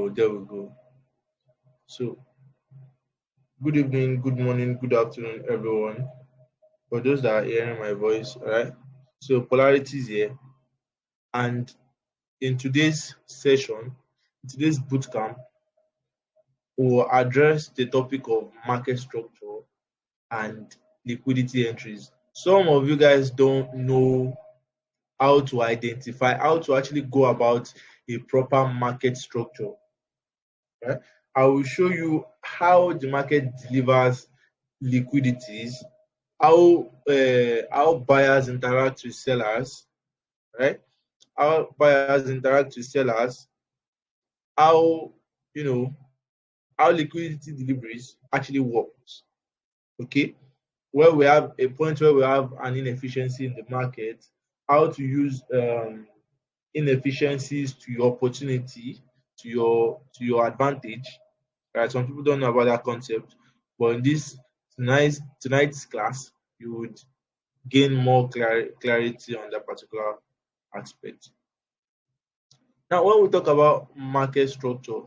So there we go. So good evening, good morning, good afternoon, everyone. For those that are hearing my voice, all right. So polarity is here, and in today's session, in today's bootcamp, we'll address the topic of market structure and liquidity entries. Some of you guys don't know how to identify, how to actually go about a proper market structure. Right? I will show you how the market delivers liquidities, how buyers interact with sellers, right? How buyers interact with sellers, how how liquidity deliveries actually works. Okay, where we have a point where we have an inefficiency in the market, how to use inefficiencies to your opportunity, to your advantage. Right? Some people don't know about that concept, but in this tonight's class, you would gain more clarity on that particular aspect. Now, when we talk about market structure,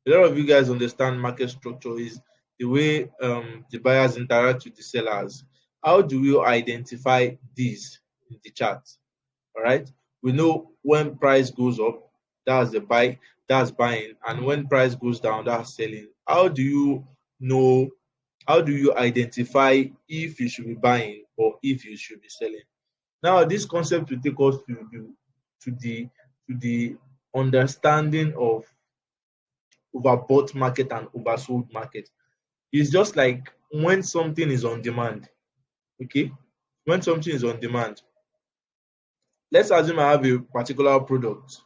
a lot of you guys understand market structure is the way the buyers interact with the sellers. How do you identify these in the chart? All right, we know when price goes up, that's the buy, that's buying, and when price goes down, that's selling. How do you know? How do you identify if you should be buying or if you should be selling? Now, this concept will take us to the understanding of overbought market and oversold market. It's just like when something is on demand. Okay, when something is on demand, let's assume I have a particular product.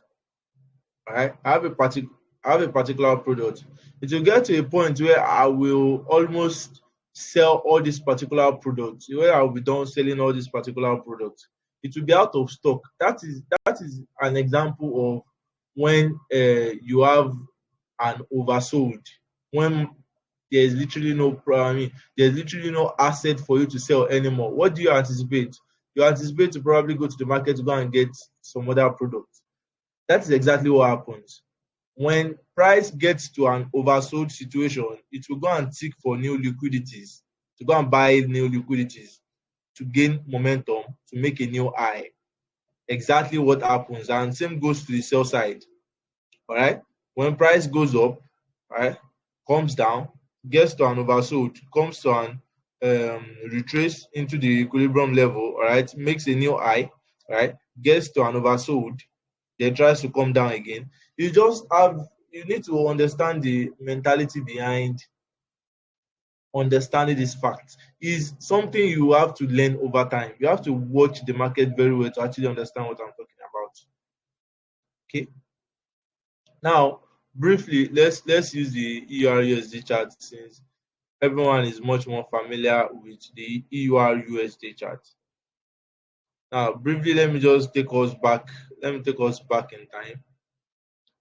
All right, I have a particular product. It will get to a point where I will almost sell all these particular products. Where I will be done selling all these particular products, it will be out of stock. That is an example of when you have an oversold, when there's literally no there's literally no asset for you to sell anymore. What do you anticipate? You anticipate to probably go to the market to go and get some other product. That is exactly what happens. When price gets to an oversold situation, it will go and seek for new liquidities, to go and buy new liquidities, to gain momentum, to make a new high. Exactly what happens. And same goes to the sell side. All right. When price goes up, all right, comes down, gets to an oversold, comes to an retrace into the equilibrium level, all right, makes a new high, all right, gets to an oversold, then tries to come down again. You need to understand the mentality behind understanding this fact. Is something you have to learn over time. You have to watch the market very well to actually understand what I'm talking about. Okay. Now, briefly, let's use the EUR/USD chart since everyone is much more familiar with the EUR/USD chart. Now, briefly, let me just take us back. Let me take us back in time.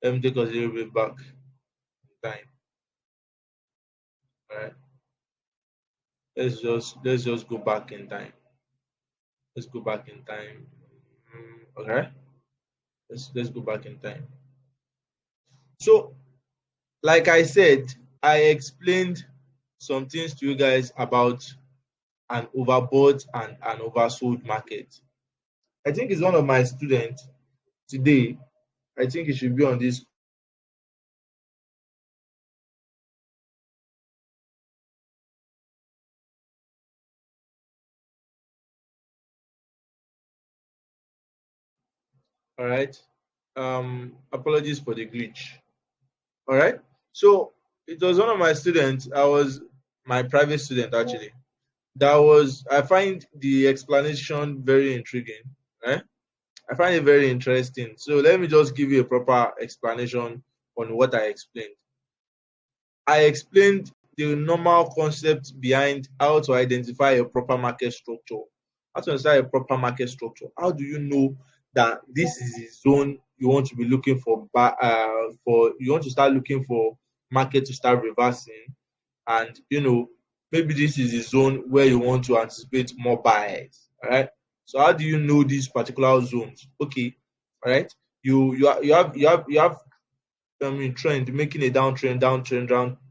Let me take us a little bit back in time. All right. Let's just go back in time. Let's go back in time. Okay. Let's go back in time. So, like I said, I explained some things to you guys about an overbought and an oversold market. I think it's one of my students today. I think it should be on this. All right. Apologies for the glitch. All right. So it was one of my students. I was my private student actually. I find the explanation very intriguing. Right? I find it very interesting. So let me just give you a proper explanation on what I explained. I explained the normal concept behind how to identify a proper market structure. How to understand a proper market structure. How do you know that this is the zone you want to be looking for? For you want to start looking for market to start reversing, and maybe this is the zone where you want to anticipate more buys. All right. So how do you know these particular zones? Okay. All right. You have trend, making a downtrend,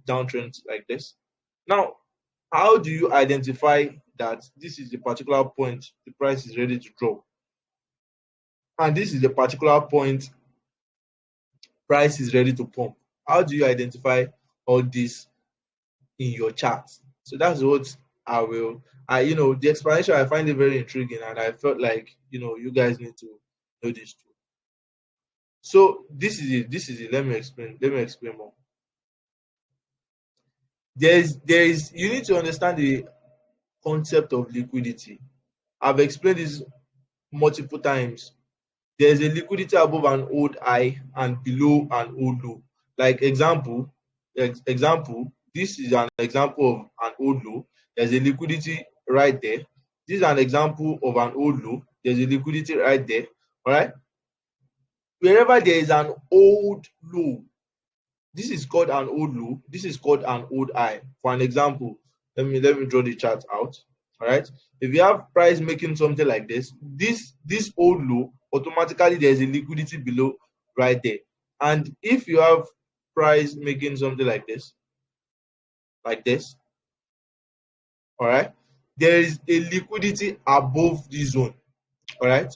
downtrend like this. Now, how do you identify that this is the particular point the price is ready to drop, and this is the particular point price is ready to pump? How do you identify all this in your chart? So that's what the explanation, I find it very intriguing, and I felt like you guys need to know this too. So this is it. Let me explain more. There is you need to understand the concept of liquidity. I've explained this multiple times. There's a liquidity above an old high and below an old low. Like example, this is an example of an old low. There's a liquidity right there. This is an example of an old low. There's a liquidity right there. All right. Wherever there is an old low, this is called an old low. This is called an old high. For an example, let me draw the chart out. All right. If you have price making something like this old low, automatically there is a liquidity below right there. And if you have price making something like this, all right, there is a liquidity above this zone. All right.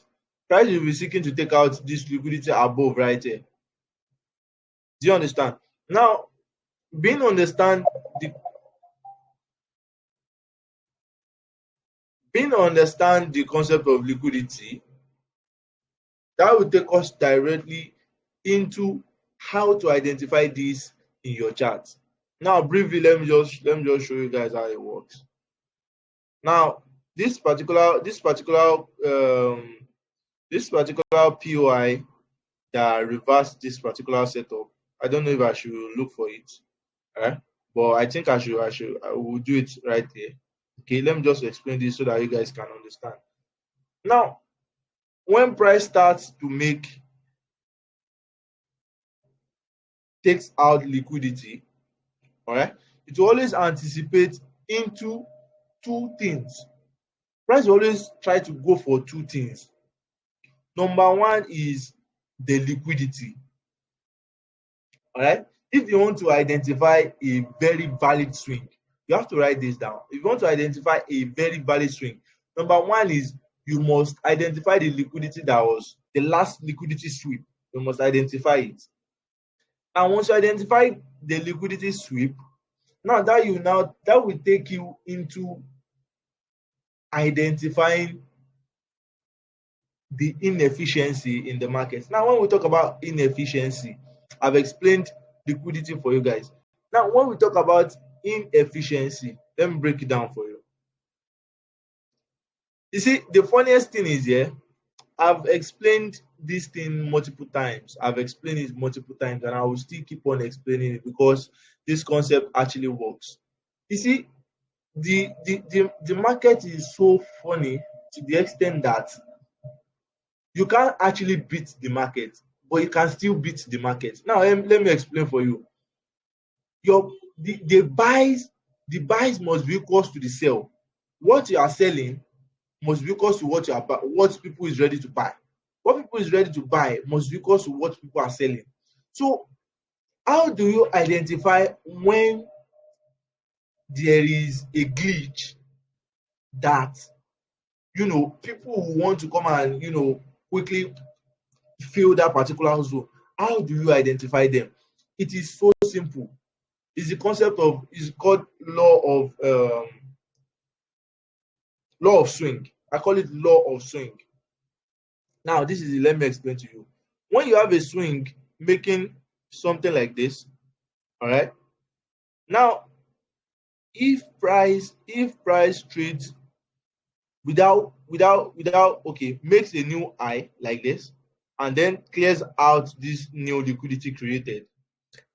Price will be seeking to take out this liquidity above right here. Do you understand? Now, being understand the concept of liquidity, that will take us directly into how to identify this in your chart. Now, briefly, let me just show you guys how it works. Now, this particular POI that reversed this particular setup, I don't know if I should look for it, but I think I will do it right here. Okay, let me just explain this so that you guys can understand. Now, when price starts to takes out liquidity, all right, it will always anticipate into two things. Price will always try to go for two things. Number one is the liquidity. All right. If you want to identify a very valid swing, you have to write this down. If you want to identify a very valid swing, number one is you must identify the liquidity that was the last liquidity sweep. You must identify it. And once you identify the liquidity sweep, that will take you into identifying the inefficiency in the market. Now, when we talk about inefficiency, I've explained liquidity for you guys. Now, when we talk about inefficiency, let me break it down for you. You see, the funniest thing is here, I've explained this thing multiple times. I've explained it multiple times, and I will still keep on explaining it because this concept actually works. You see, the market is so funny to the extent that you can't actually beat the market, but you can still beat the market. Now, let me explain for you. The buys must be equal to the sell. What you are selling must be equal to what people is ready to buy. What people is ready to buy must be equal to what people are selling. So, how do you identify when there is a glitch that people who want to come and quickly fill that particular zone? How do you identify them? It is so simple. It's the concept of, it's called law of swing. I call it law of swing. Now, let me explain to you. When you have a swing making something like this, all right. Now, if price trades without makes a new high like this and then clears out this new liquidity created.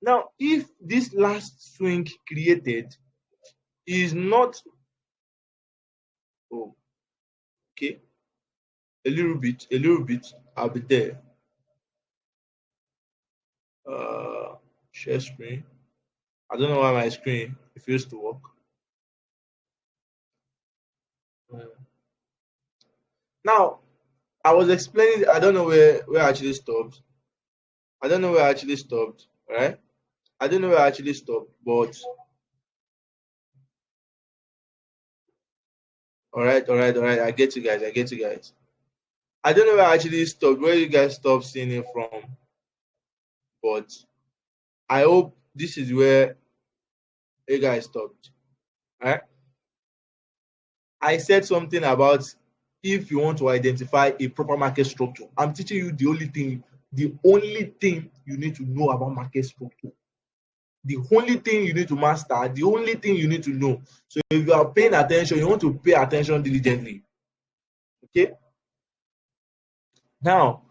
Now, if this last swing created is not a little bit, I'll be there. Share screen. I don't know why my screen refuses to work. Now, I was explaining, I don't know where I actually stopped. All right. I don't know where I actually stopped, but all right. I get you guys. I get you guys. I don't know where I actually stopped, where you guys stopped seeing it from, but I hope this is where you guys stopped. All right. I said something about if you want to identify a proper market structure. I'm teaching you the only thing you need to know about market structure. The only thing you need to master, the only thing you need to know. So if you are paying attention, you want to pay attention diligently. Okay. Now,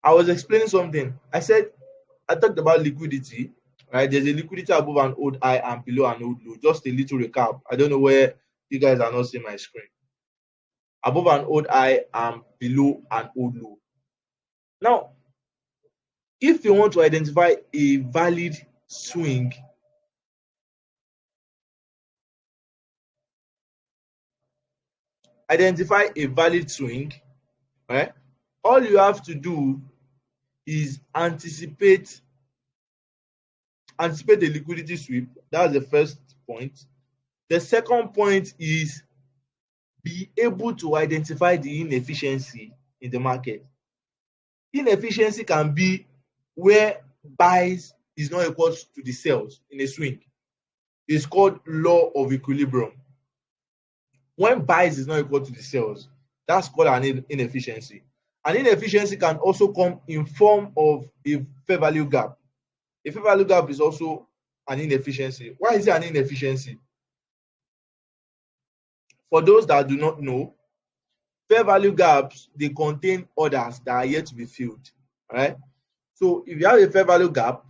I was explaining something. I talked about liquidity, right? There's a liquidity above an old high and below an old low. Just a little recap. I don't know where you guys are not seeing my screen. Above an old high and below an old low. Now, if you want to identify a valid swing, right? All you have to do is anticipate the liquidity sweep. That's the first point. The second point is be able to identify the inefficiency in the market. Inefficiency can be where buys is not equal to the sells in a swing. It's called law of equilibrium. When buys is not equal to the sells, that's called an inefficiency. An inefficiency can also come in form of a fair value gap. A fair value gap is also an inefficiency. Why is it an inefficiency? For those that do not know, fair value gaps, they contain orders that are yet to be filled. Right? So if you have a fair value gap,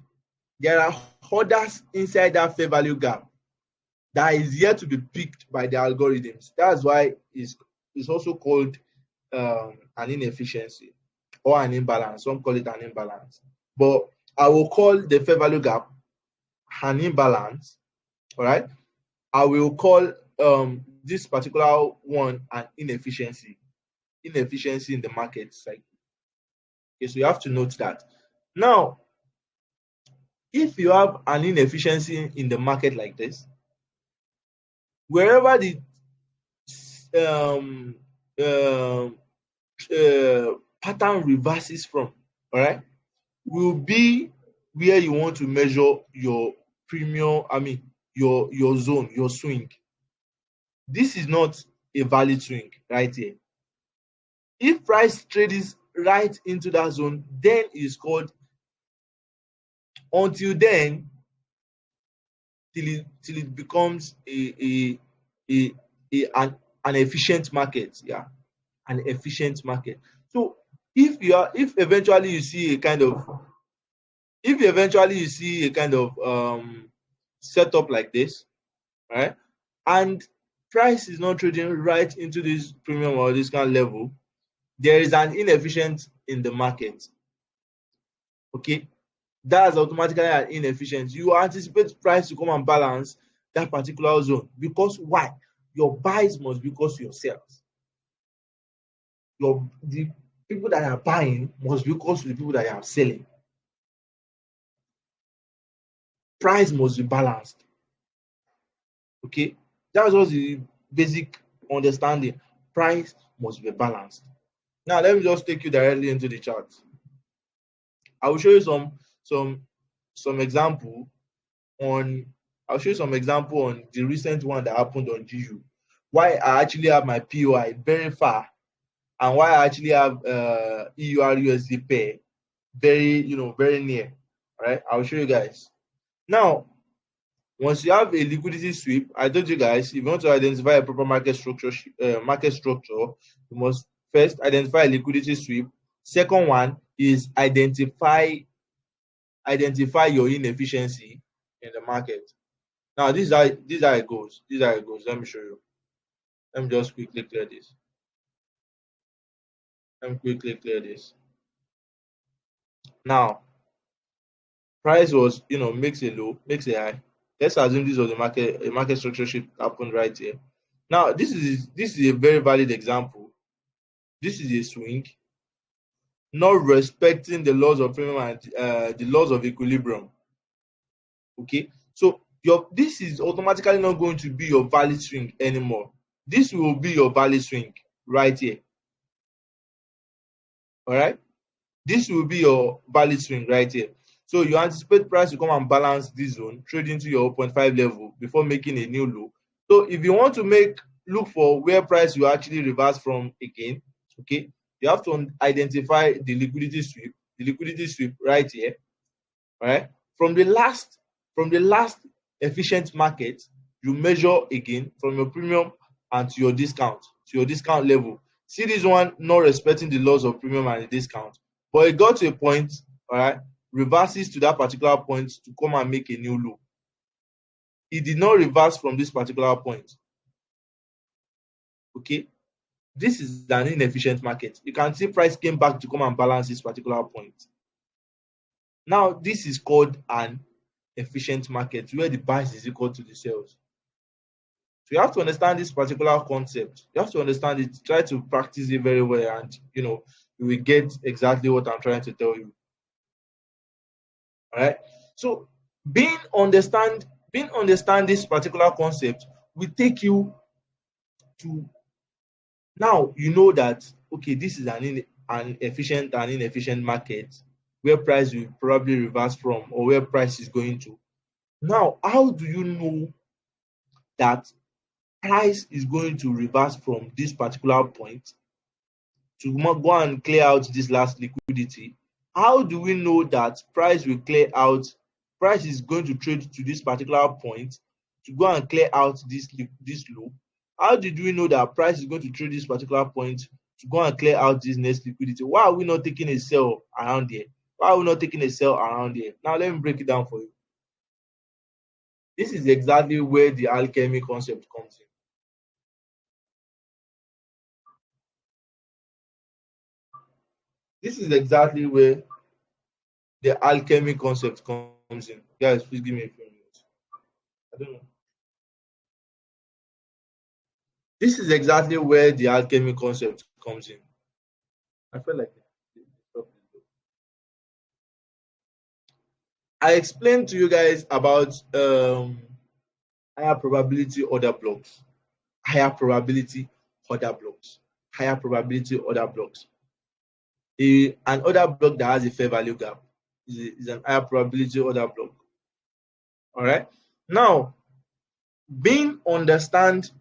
there are orders inside that fair value gap that is yet to be picked by the algorithms. That's why it's also called an inefficiency or an imbalance. Some call it an imbalance. But I will call the fair value gap an imbalance. All right. I will call this particular one an inefficiency in the market cycle. Okay, so you have to note that. Now, if you have an inefficiency in the market like this, wherever the um, um, pattern reverses from, all right, will be where you want to measure your premium, your zone, your swing. This is not a valid swing right here. If price trades right into that zone, then it's called. Until then, till it becomes an efficient market. Yeah, an efficient market. So if eventually you see a kind of setup like this, right, and price is not trading right into this premium or discount level, there is an inefficient in the market. Okay, that's automatically an inefficient. You anticipate price to come and balance that particular zone because why? Your buys must be equal to your sales. The people that are buying must be equal to the people that are selling. Price must be balanced. Okay, that's just the basic understanding. Price must be balanced. Now let me just take you directly into the chart. I will show you some example on I'll show you some example on the recent one that happened on GU. Why I actually have my POI very far and why I actually have EUR USD pair very near. All right, I'll show you guys. Now, once you have a liquidity sweep, I told you guys, if you want to identify a proper market structure, you must first identify a liquidity sweep. Second one is identify your inefficiency in the market. Now, these are it goes. Let me show you. Let me just quickly clear this. Now, price was, makes a low, makes a high. Let's assume this was a market structure shift happened right here. Now, this is a very valid example. This is a swing. not respecting the laws of premium and the laws of equilibrium. Okay, so this is automatically not going to be your valid swing anymore. This will be your valid swing right here. All right, this will be your valid swing right here. So you anticipate price to come and balance this zone, trade into your 0.5 level before making a new low. So if you want to look for where price will actually reverse from again, okay, you have to identify the liquidity sweep right here. All right, from the last efficient market, you measure again from your premium and to your discount level. See this one not respecting the laws of premium and the discount, but it got to a point, all right, reverses to that particular point to come and make a new low. It did not reverse from this particular point. Okay, this is an inefficient market. You can see price came back to come and balance this particular point. Now this is called an efficient market where the buys is equal to the sales. So you have to understand this particular concept. You have to understand it, try to practice it very well, and you will get exactly what I'm trying to tell you. All right. So being understand this particular concept will take you to, now you know that okay, this is an efficient and inefficient market where price will probably reverse from, or where price is going to. Now, how do you know that price is going to reverse from this particular point to go and clear out this last liquidity? How do we know that price will clear out, price is going to trade to this particular point to go and clear out this low? How did we know that price is going to trade this particular point to go and clear out this next liquidity? Why are we not taking a sell around here? Why are we not taking a sell around here? Now let me break it down for you. This is exactly where the alchemy concept comes in. This is exactly where the alchemy concept comes in. Guys, please give me a few minutes. I don't know. This is exactly where the alchemy concept comes in. I feel like I explained to you guys about higher probability order blocks, higher probability order blocks, higher probability order blocks. An order block that has a fair value gap is an higher probability order block. All right. Now, being understand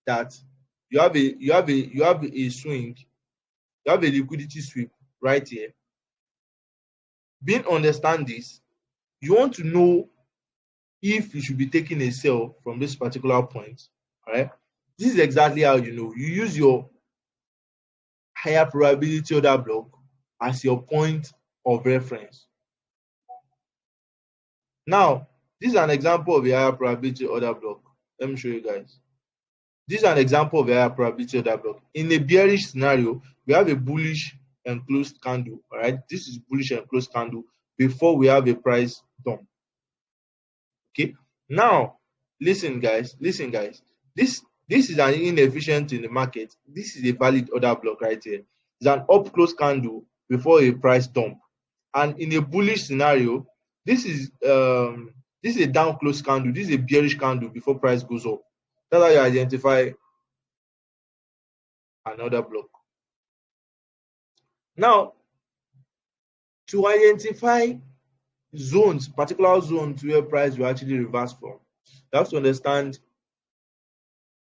that you have a swing, you have a liquidity sweep right here. Being understand this, you want to know if you should be taking a sell from this particular point. All right. This is exactly how you know. You use your higher probability order block as your point of reference. Now, this is an example of a higher probability order block. Let me show you guys. This is an example of a higher probability order block. In a bearish scenario, we have a bullish enclosed candle. All right, this is bullish enclosed candle before we have a price dump. Okay, now listen, guys. This is an inefficient in the market. This is a valid order block right here. It's an up close candle before a price dump, and in a bullish scenario, this is a down close candle. This is a bearish candle before price goes up. That's how you identify another block. Now, to identify zones, particular zones where price will actually reverse from, you have to understand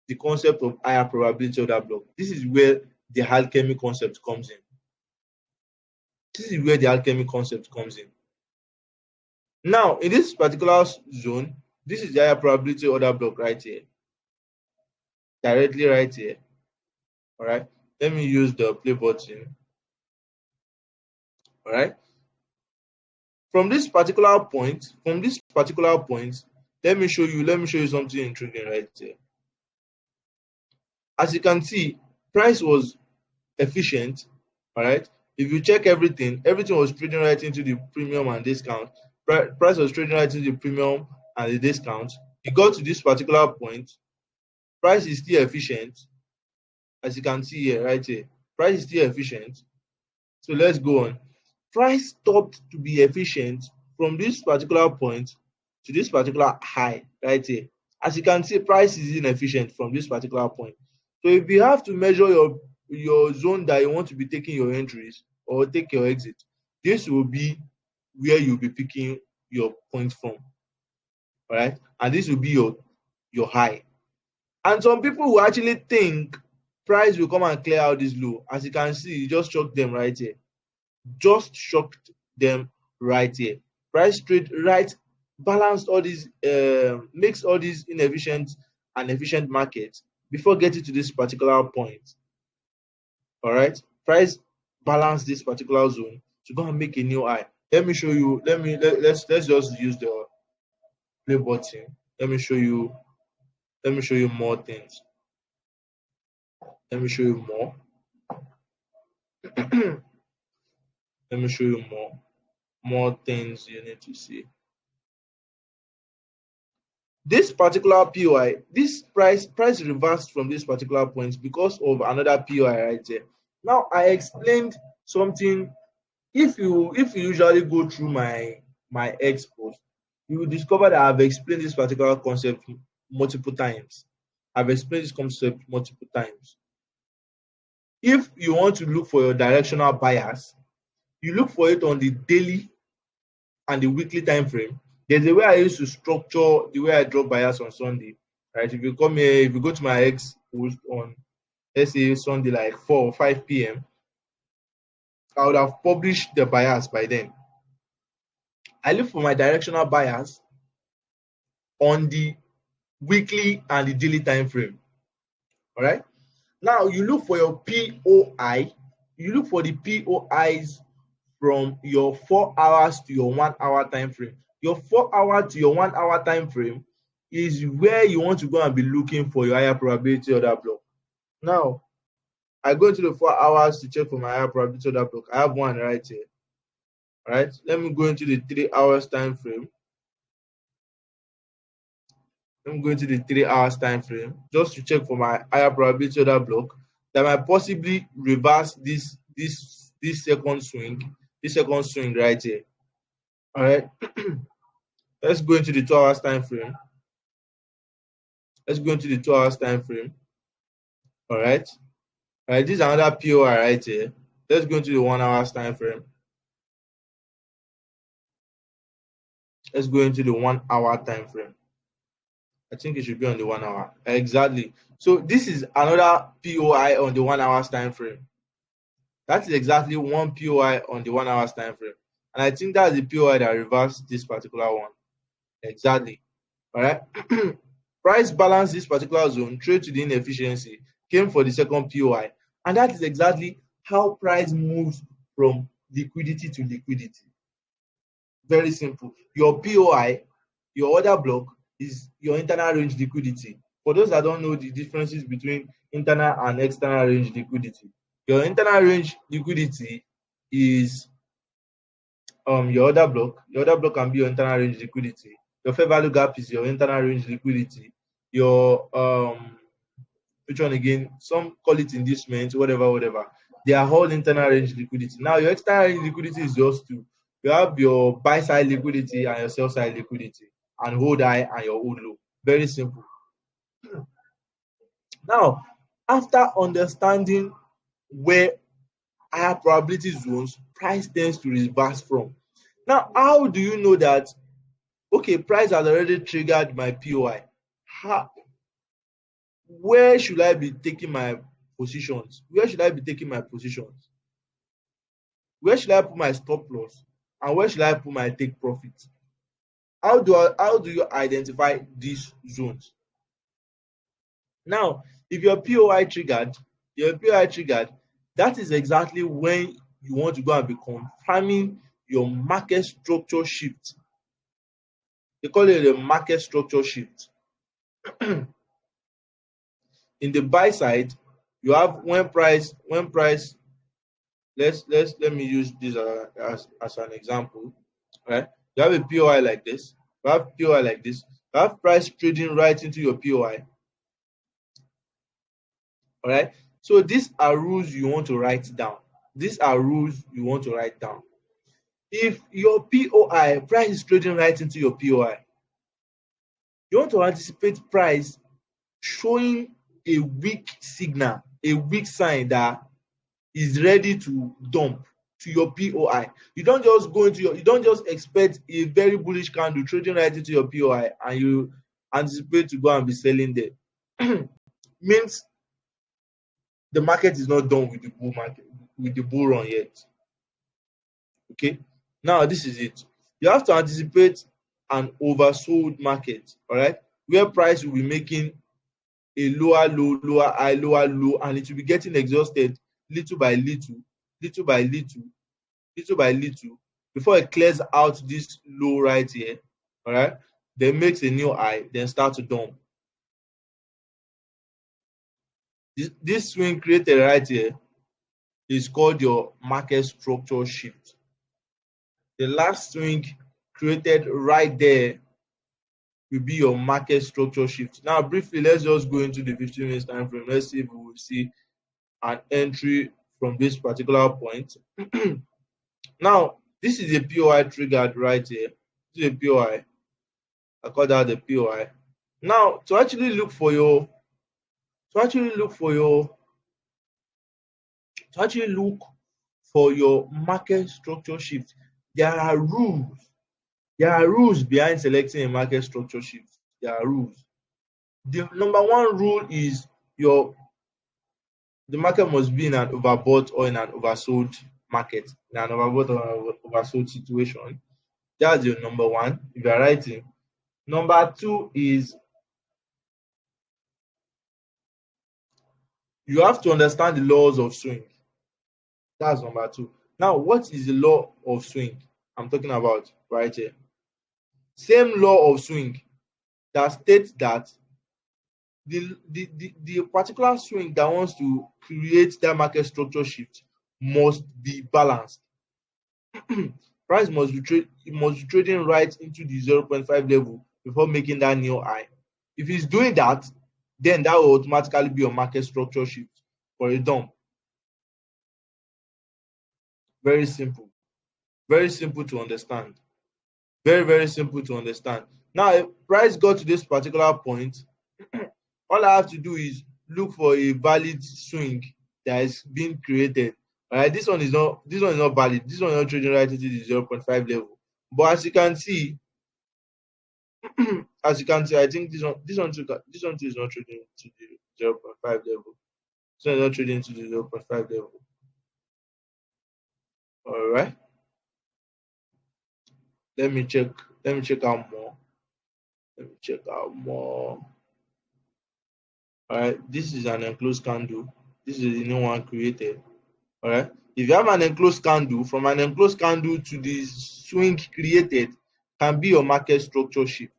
the concept of higher probability order block. This is where the alchemy concept comes in. Now, in this particular zone, this is the higher probability order block right here. Directly right here. All right. Let me use the play button. All right. From this particular point, let me show you something intriguing right here. As you can see, price was efficient. All right. If you check everything was trading right into the premium and discount. Price was trading right into the premium and the discount. It got to this particular point. Price is still efficient. As you can see here, right here, price is still efficient. So let's go on. Price stopped to be efficient from this particular point to this particular high right here. As you can see, price is inefficient from this particular point. So if you have to measure your zone that you want to be taking your entries or take your exit, this will be where you'll be picking your point from. All right, and this will be your high. And some people will actually think price will come and clear out this low. As you can see, you just shocked them right here. Just shocked them right here. Price trade right balanced all these, makes all these inefficient and efficient markets before getting to this particular point. All right, price balance this particular zone to go and make a new high. Let me show you. Let's just use the play button. Let me show you. Let me show you more things. Let me show you more. Let me show you more things you need to see. This particular POI, this price reversed from this particular point because of another POI right there. Now I explained something. If you usually go through my X post, you will discover that I've explained this particular concept multiple times. I've explained this concept multiple times. If you want to look for your directional bias, you look for it on the daily and the weekly time frame. There's a way I used to structure the way I draw bias on Sunday. Right? If you come here, if you go to my X post on, let's say, Sunday like 4 or 5 p.m., I would have published the bias by then. I look for my directional bias on the weekly and the daily time frame. All right. Now you look for your POI. You look for the POIs from your 4 hours to your 1 hour time frame. Your 4 hour to your 1 hour time frame is where you want to go and be looking for your higher probability order block. Now, I go into the 4 hours to check for my higher probability order block. I have one right here. All right. Let me go into the 3 hours time frame. Let me go into the 3 hours time frame just to check for my higher probability order block that might possibly reverse this second swing right here. All right. Let's go into the 2 hours time frame. Let's go into the 2 hours time frame. All right. All right. This is another POI right here. Let's go into the 1 hours time frame. Let's go into the 1 hour time frame. I think it should be on the 1 hour. Exactly. So this is another POI on the 1 hours time frame. That is exactly one POI on the 1 hours time frame. And I think that's the POI that reversed this particular one. Exactly. All right. Price balance this particular zone, trade to the inefficiency, came for the second POI. And that is exactly how price moves from liquidity to liquidity. Very simple. Your POI, your order block, is your internal range liquidity. For those that don't know the differences between internal and external range liquidity, your internal range liquidity is your order block. Your order block can be your internal range liquidity. Your fair value gap is your internal range liquidity. Your which one again? Some call it inducement, whatever. They are all internal range liquidity. Now your external range liquidity is just two. You have your buy side liquidity and your sell side liquidity, and hold high and your hold low. Very simple. Now, after understanding where higher probability zones price tends to reverse from. Now, how do you know that, okay, price has already triggered my POI? Where should I be taking my positions? Where should I be taking my positions? Where should I put my stop loss? And where should I put my take profit? How do you identify these zones? Now, if your POI triggered, that is exactly when you want to go and be confirming your market structure shift. They call it a market structure shift. In the buy side, you have when price. Let me use this as an example. Right? You have a POI like this. You have POI like this. You have price trading right into your POI. All right. So these are rules you want to write down. These are rules you want to write down. If your POI, price is trading right into your POI, you want to anticipate price showing a weak signal, a weak sign that is ready to dump to your POI. You don't just go into your, you don't just expect a very bullish candle trading right into your POI and you anticipate to go and be selling there. Means the market is not done with the bull market, with the bull run yet. Okay. Now this is it. You have to anticipate an oversold market, all right, where price will be making a lower low, lower high, lower low, and it will be getting exhausted little by little, little by little, little by little, before it clears out this low right here, all right, then makes a new high, then start to dump. This swing created right here is called your market structure shift. The last swing created right there will be your market structure shift. Now, briefly, let's just go into the 15 minutes time frame. Let's see if we will see an entry from this particular point. Now, this is a POI triggered right here. This is a POI. I call that the POI. Now, to actually look for your market structure shift, there are rules. There are rules behind selecting a market structure shift. There are rules. The number one rule is the market must be in an overbought or in an oversold market, in an overbought or oversold situation. That's your number one, if you are writing. Number two is you have to understand the laws of swing. That's number two. Now, what is the law of swing I'm talking about right here? Same law of swing that states that the particular swing that wants to create that market structure shift must be balanced. Price must be trading right into the 0.5 level before making that new high. If it's doing that, then that will automatically be a market structure shift for a dump. Very simple. Very simple to understand. Very, very simple to understand. Now, if price got to this particular point, all I have to do is look for a valid swing that is being created. All right, this one is not valid. This one is not trading right into the 0.5 level. But as you can see, I think this one too is not trading to the 0.5 level. So it's not trading to the 0.5 level. All right. Let me check out more. Let me check out more. All right. This is an enclosed candle. This is the new one created. All right. If you have an enclosed candle, from an enclosed candle to the swing created can be your market structure shift.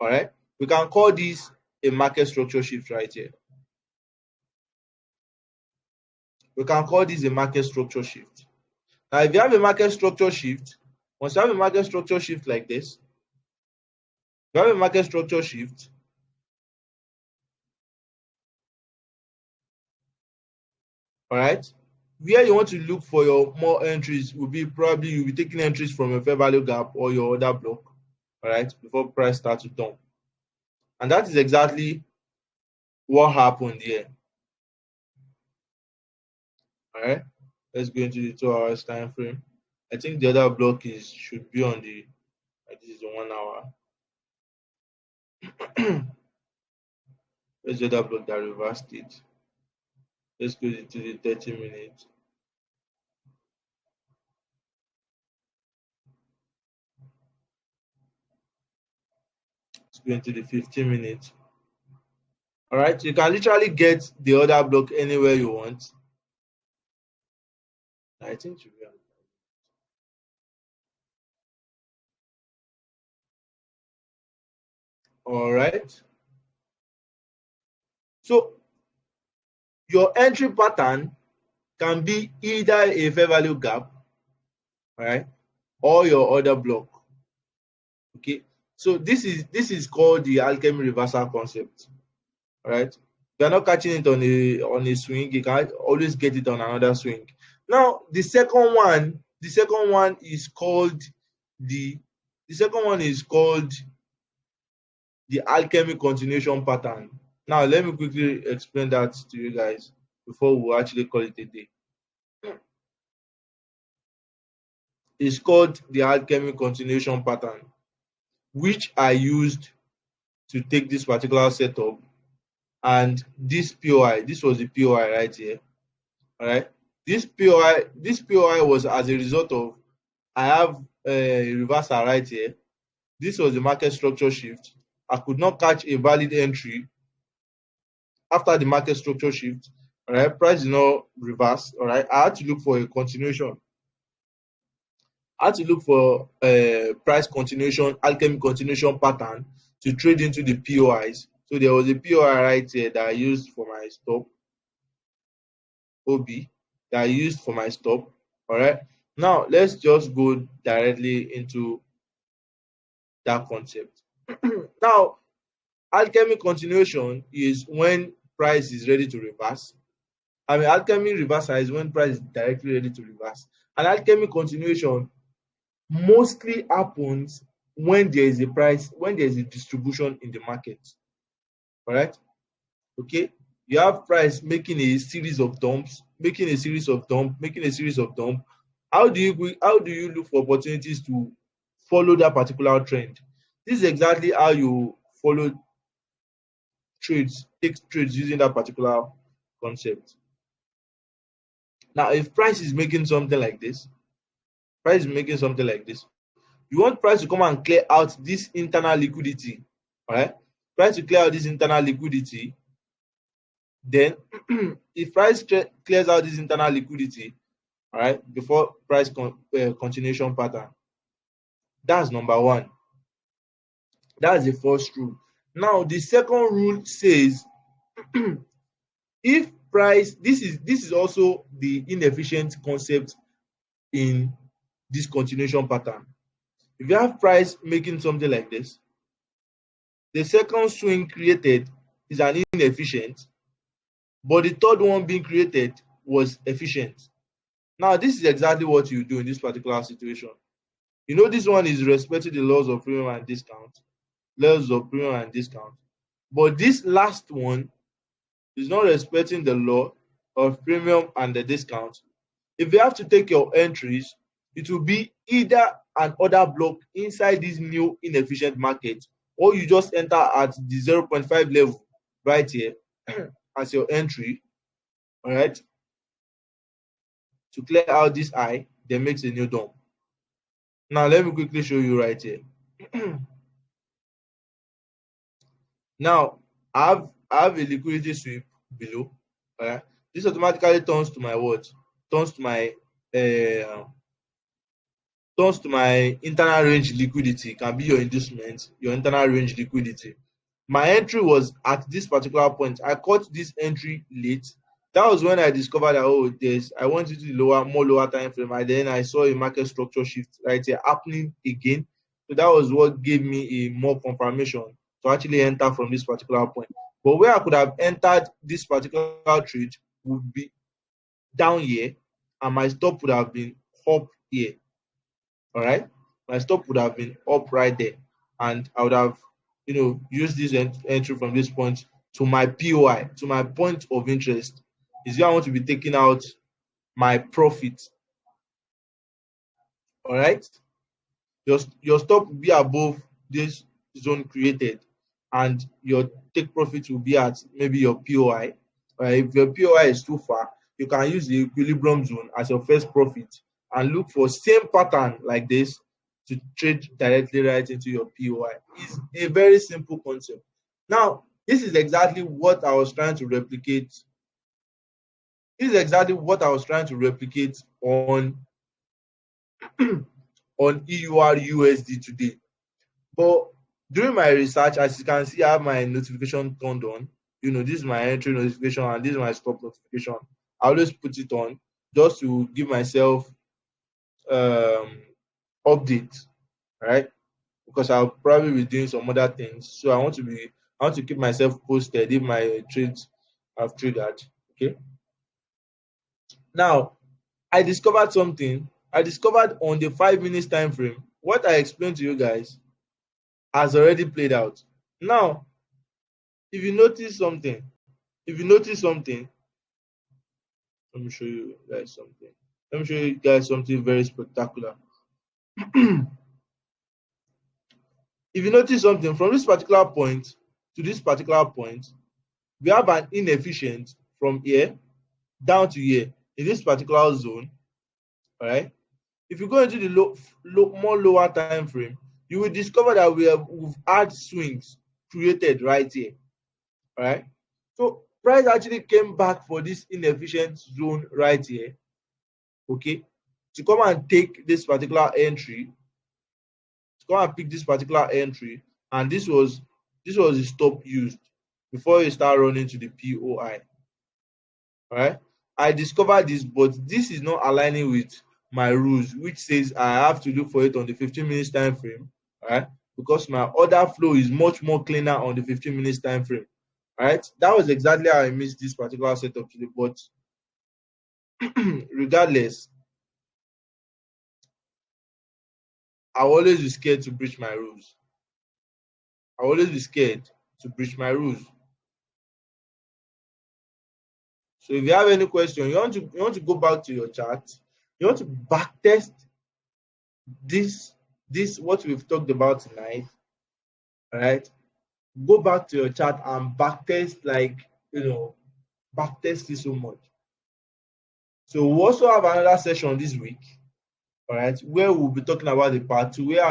All right. We can call this a market structure shift right here. We can call this a market structure shift. Now, if you have a market structure shift, once you have a market structure shift like this, you have a market structure shift. All right. Where you want to look for your more entries will be probably you'll be taking entries from your fair value gap or your order block. All right, before price starts to dump. And that is exactly what happened here. All right, let's go into the 2 hours time frame. I think the other block should be on the, this is the 1 hour. Where's the other block that reversed it? Let's go to the 30 minutes. Let's go into the 15 minutes. All right, you can literally get the other block anywhere you want. I think it should be on. All right. So your entry pattern can be either a fair value gap, all right, or your order block. Okay. So this is called the alchemy reversal concept. All right. You're not catching it on a swing, you can always get it on another swing. Now the second one is called the the second one is called the alchemy continuation pattern. Now let me quickly explain that to you guys before we actually call it a day. It's called the alchemy continuation pattern, which I used to take this particular setup. And this POI, this was the POI right here. All right. This POI was as a result of I have a reversal right here. This was the market structure shift. I could not catch a valid entry after the market structure shift. All right, price did not reverse. All right, I had to look for a continuation. I had to look for a price continuation, alchemy continuation pattern to trade into the POIs. So there was a POI right here that I used for my stop, OB, that I used for my stop. All right. Now let's just go directly into that concept. Now, alchemy continuation is when price is ready to reverse. I mean, alchemy reversal is when price is directly ready to reverse. And alchemy continuation mostly happens when there is a distribution in the market. All right. Okay. You have price making a series of dumps, making a series of dump, making a series of dump. How do you look for opportunities to follow that particular trend? This is exactly how you follow take trades using that particular concept. Now, if price is making something like this, price is making something like this, you want price to come and clear out this internal liquidity. All right, price to clear out this internal liquidity. Then, if price clears out this internal liquidity, all right, before price continuation pattern, that's number one. That's the first rule. Now, the second rule says if price, this is also the inefficient concept in this continuation pattern. If you have price making something like this, the second swing created is an inefficient, but the third one being created was efficient. Now, this is exactly what you do in this particular situation. You know, this one is respecting the laws of premium and discount, but this last one is not respecting the law of premium and the discount. If you have to take your entries, it will be either an order block inside this new inefficient market, or you just enter at the 0.5 level right here as your entry, all right, to clear out this eye, then makes a new dump. Now, let me quickly show you right here. Now, I have a liquidity sweep below, all right. This automatically turns to my what? Turns to my uh, turns to my internal range liquidity. It can be your inducement, your internal range liquidity. My entry was at this particular point. I caught this entry late. That was when I discovered that I went into the more lower time frame, and then I saw a market structure shift right here happening again. So that was what gave me a more confirmation to actually enter from this particular point. But where I could have entered this particular trade would be down here, and my stop would have been up here. All right, my stop would have been up right there, and I would have, used this entry from this point to my POI, to my point of interest. Is where I want to be taking out my profit. All right, your stop will be above this zone created, and your take profit will be at maybe your POI. If your POI is too far, you can use the equilibrium zone as your first profit and look for same pattern like this to trade directly right into your POI. It's a very simple concept. Now, this is exactly what I was trying to replicate. This is exactly what I was trying to replicate on on EUR USD today. But during my research, as you can see, I have my notification turned on. This is my entry notification and this is my stop notification. I always put it on just to give myself um, update, right? Because I'll probably be doing some other things. So I want to keep myself posted if my trades I've triggered. Okay. Now, I discovered something. I discovered on the 5 minutes time frame, what I explained to you guys has already played out. Now, if you notice something, if you notice something, let me show you guys something. Let me show you guys something very spectacular. If you notice something from this particular point to this particular point, we have an inefficient from here down to here in this particular zone. All right. If you go into the more lower time frame, you will discover that we've had swings created right here. All right. So price actually came back for this inefficient zone right here. Okay. To come and take this particular entry, to come and pick this particular entry, and this was the stop used before you start running to the POI. All right. I discovered this, but this is not aligning with my rules, which says I have to look for it on the 15 minutes time frame. All right. Because my order flow is much more cleaner on the 15 minutes time frame. All right. That was exactly how I missed this particular setup today. But regardless, I always be scared to breach my rules. I always be scared to breach my rules. So if you have any question, you want to go back to your chart, you want to back test this what we've talked about tonight. All right, go back to your chart and backtest, like, backtest it so much. So we also have another session this week, all right, where we'll be talking about the part two, where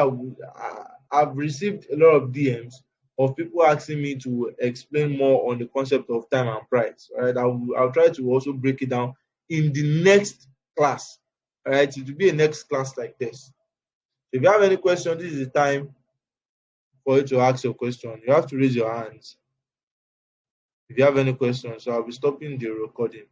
I've received a lot of DMs of people asking me to explain more on the concept of time and price. All right, I'll try to also break it down in the next class. All right, it will be a next class like this. If you have any question, this is the time for you to ask your question. You have to raise your hands if you have any questions. So I'll be stopping the recording.